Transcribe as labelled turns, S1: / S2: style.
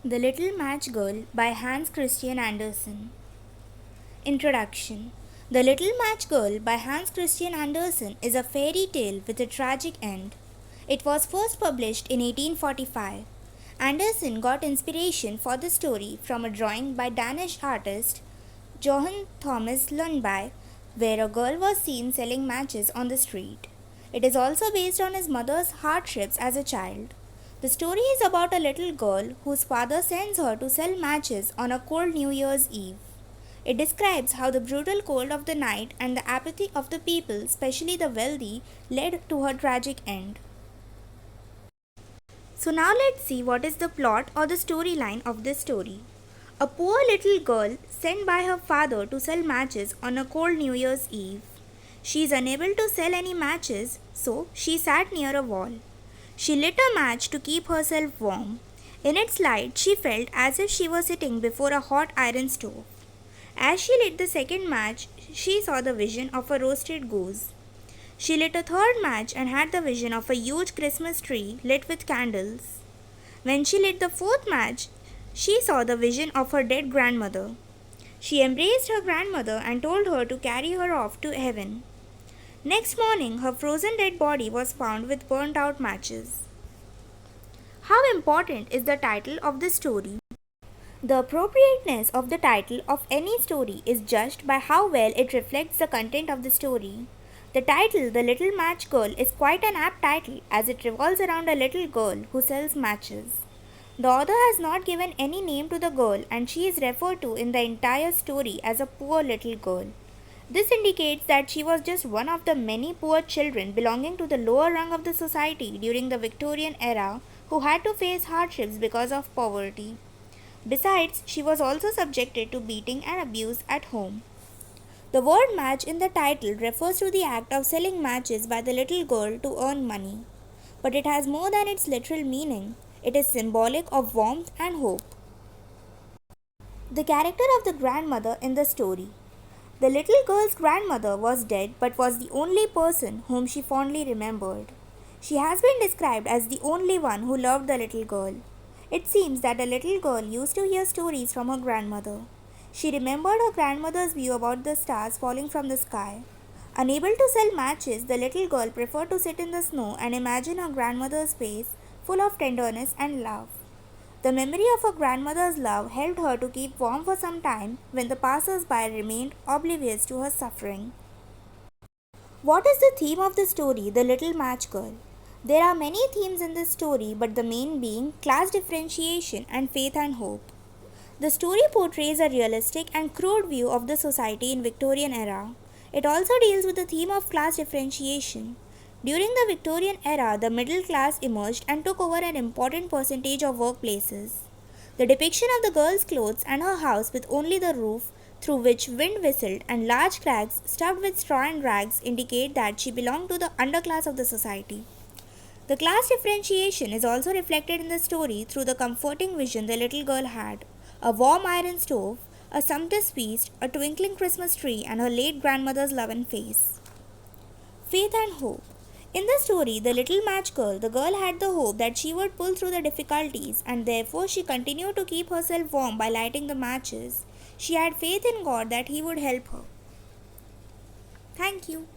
S1: The Little Match Girl by Hans Christian Andersen. Introduction. The Little Match Girl by Hans Christian Andersen is a fairy tale with a tragic end. It was first published in 1845. Andersen got inspiration for the story from a drawing by Danish artist Johann Thomas Lundby, where a girl was seen selling matches on the street. It is also based on his mother's hardships as a child. The story is about a little girl whose father sends her to sell matches on a cold New Year's Eve. It describes how the brutal cold of the night and the apathy of the people, especially the wealthy, led to her tragic end. So now let's see what is the plot or the storyline of this story. A poor little girl sent by her father to sell matches on a cold New Year's Eve. She is unable to sell any matches, so she sat near a wall. She lit a match to keep herself warm. In its light, she felt as if she was sitting before a hot iron stove. As she lit the second match, she saw the vision of a roasted goose. She lit a third match and had the vision of a huge Christmas tree lit with candles. When she lit the fourth match, she saw the vision of her dead grandmother. She embraced her grandmother and told her to carry her off to heaven. Next morning, her frozen dead body was found with burnt out matches. How important is the title of the story? The appropriateness of the title of any story is judged by how well it reflects the content of the story. The title, The Little Match Girl, is quite an apt title as it revolves around a little girl who sells matches. The author has not given any name to the girl and she is referred to in the entire story as a poor little girl. This indicates that she was just one of the many poor children belonging to the lower rung of the society during the Victorian era who had to face hardships because of poverty. Besides, she was also subjected to beating and abuse at home. The word match in the title refers to the act of selling matches by the little girl to earn money. But it has more than its literal meaning. It is symbolic of warmth and hope. The character of the grandmother in the story. The little girl's grandmother was dead but was the only person whom she fondly remembered. She has been described as the only one who loved the little girl. It seems that the little girl used to hear stories from her grandmother. She remembered her grandmother's view about the stars falling from the sky. Unable to sell matches, the little girl preferred to sit in the snow and imagine her grandmother's face full of tenderness and love. The memory of her grandmother's love helped her to keep warm for some time when the passers-by remained oblivious to her suffering. What is the theme of the story, The Little Match Girl? There are many themes in this story, but the main being class differentiation and faith and hope. The story portrays a realistic and crude view of the society in Victorian era. It also deals with the theme of class differentiation. During the Victorian era, the middle class emerged and took over an important percentage of workplaces. The depiction of the girl's clothes and her house with only the roof through which wind whistled and large cracks stuffed with straw and rags indicate that she belonged to the underclass of the society. The class differentiation is also reflected in the story through the comforting vision the little girl had: a warm iron stove, a sumptuous feast, a twinkling Christmas tree, and her late grandmother's loving face. Faith and hope. In the story, The Little Match Girl, the girl had the hope that she would pull through the difficulties and therefore she continued to keep herself warm by lighting the matches. She had faith in God that He would help her. Thank you.